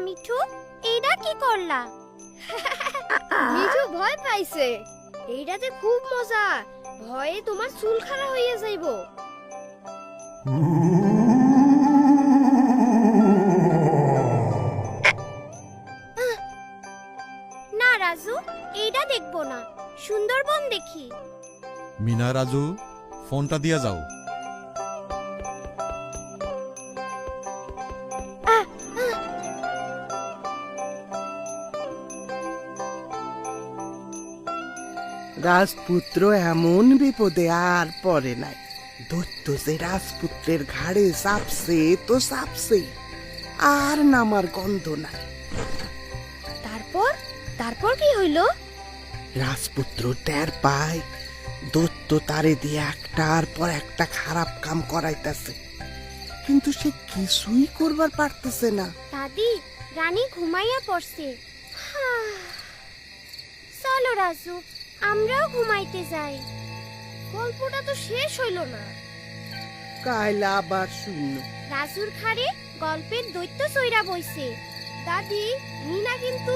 মিঠু, এইটা কি করলা? মিঠু ভয় পাইছে। এইটাতে খুব মজা, ভয়ে তোমার চুল খাড়া হইয়া যাইব। না রাজু, এইটা দেখবো না, সুন্দরবন দেখি। মিনা, রাজু, ফোনটা দিয়া যাও। রাজপুত্র এমন বিপদে আর পড়ে নাই। দৈত্য যে রাজপুত্রের ঘাড়ে চাপছে তো চাপছে, আর নামার গন্ধ নাই। তারপর তারপর কি হইলো? রাজপুত্র টের পায় দৈত্য তারে দিয়ে একটার পর একটা খারাপ কাম করাইতেছে, কিন্তু সে কিছুই করবার পারতেছে না। দাদি, রানী ঘুমাইয়া পড়ছে। চলো রাজু, আমরাও ঘুমাইতে যাই। গল্পটা তো শেষ হইল না। কাইলা আবার শূন্য। রাজুর ঘাড়ে গল্পের দৈত্য চইরা বইছে। দাদি, মিনা কিন্তু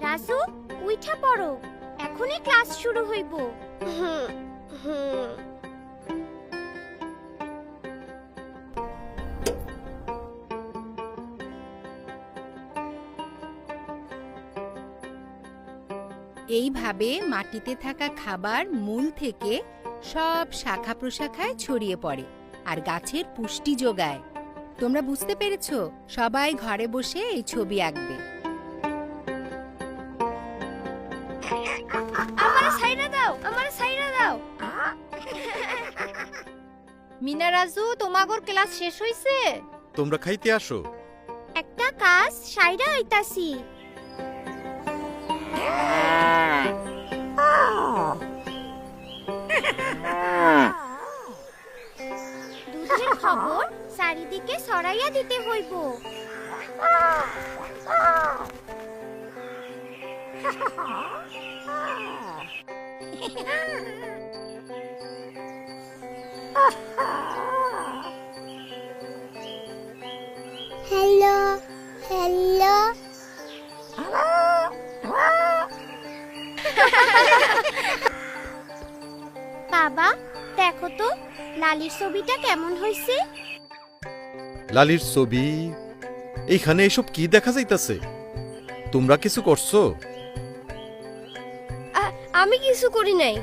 রাজু, উইঠা পড়ো, এখনই ক্লাস শুরু হইব। এইভাবে মাটিতে থাকা খাবার মূল থেকে সব শাখা প্রশাখায় ছড়িয়ে পড়ে আর গাছের পুষ্টি যোগায়। তোমরা বুঝতে পেরেছো? সবাই ঘরে বসে এই ছবি আঁকবে। আমারে ছাইরা দাও, আমারে ছাইরা দাও। মিনা, রাজু, তোমাগোর ক্লাস শেষ হইছে? তোমরা খাইতে আসো। একটা কাজ সাইরা হইতাছি। দুধের খবর চারিদিকে ছড়াইয়া দিতে হইব। হ্যালো হ্যালো, বাবা দেখো তো লালির ছবিটা কেমন হইছে। লালির ছবি? এইখানে এসব কি দেখা যাইতাছে? তোমরা কিছু করছো? আমি কিছু করি নাই।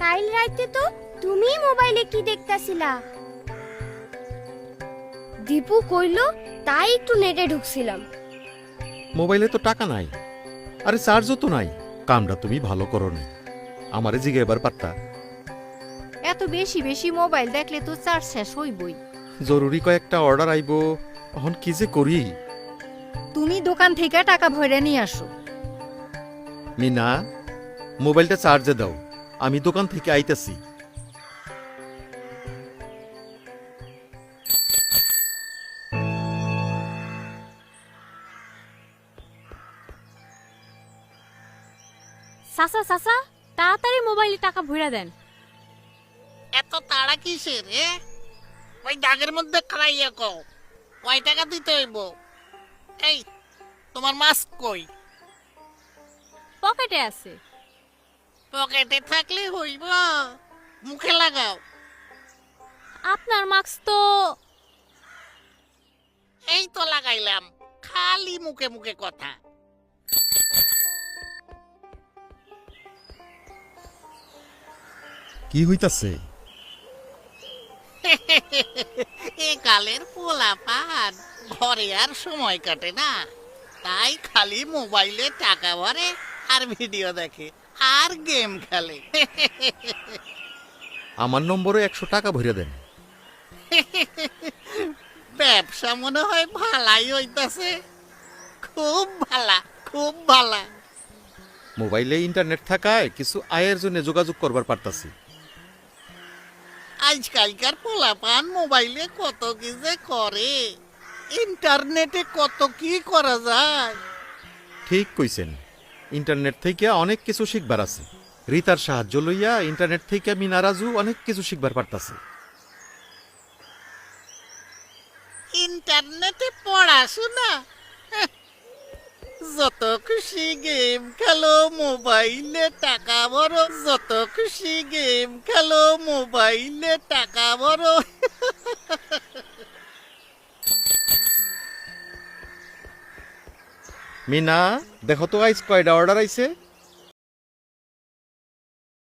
কাল রাইতে তো তুমি মোবাইলে কি দেখতাছিলা? দীপু কইলো, তাই একটু নেটে ঢুকছিলাম। মোবাইলে তো টাকা নাই, আরে চার্জও তো নাই। কামটা তুমি ভালো করো নি, আমারে জিগে এবার পারতা। এত বেশি বেশি মোবাইল দেখলে তো চার্জ শেষ হইবই। জরুরি কয়েকটা অর্ডার আইব, এখন কি যে করি। তুমি দোকান থেকে টাকা ভরে নিয়ে আসো। মিনা, মোবাইলটা চার্জে দাও, আমি দোকান থেকে আইতাছি। চাচা চাচা, তাড়াতাড়ি মোবাইলে টাকা ভরে দেন। এত তাড়া কিসের রে? ওই দাগের মধ্যে খাইয়া কও কয় টাকা দিতে হইব। এই তোমার মাস্ক কই? পকেটে আছে। পকেটে থাকলে হইব, মুখে লাগাও। আপনার মাস্ক তো এই তো লাগাইলাম, খালি মুখে মুখে কথা। কি হইতাছে? এ কালের পোলাপান ঘরে আর সময় কাটে না, তাই খালি মোবাইলে টাকা ভরে আর ভিডিও দেখে আর গেম খেলে। আমার নম্বরে 100 টাকা ভরে দেন। ব্যবসা মনে হয় ভালাই হইতাছে। খুব ভালা, খুব ভালা। মোবাইলে ইন্টারনেট থাকায় কিছু আয়ের জন্য যোগাযোগ করবার পারতাছি। আজকালকার পোলাপান মোবাইলে কত কি যে করে, ইন্টারনেটে কত কি করা যায়। ঠিক কইছেন, ইন্টারনেট থেকে অনেক কিছু শিখবার আছে। রিতার সাহায্য লইয়া ইন্টারনেট থেকে মিনারাজু অনেক কিছু শিখবার পারতাছে। ইন্টারনেটে পড়াশোনা, হ্যাঁ, যত খুশি গেম খেলো মোবাইলে টাকা ভরো, যত খুশি গেম খেলো মোবাইলে টাকা ভরো। মিনা, দেখো তো আইস কয়টা অর্ডার আইছে।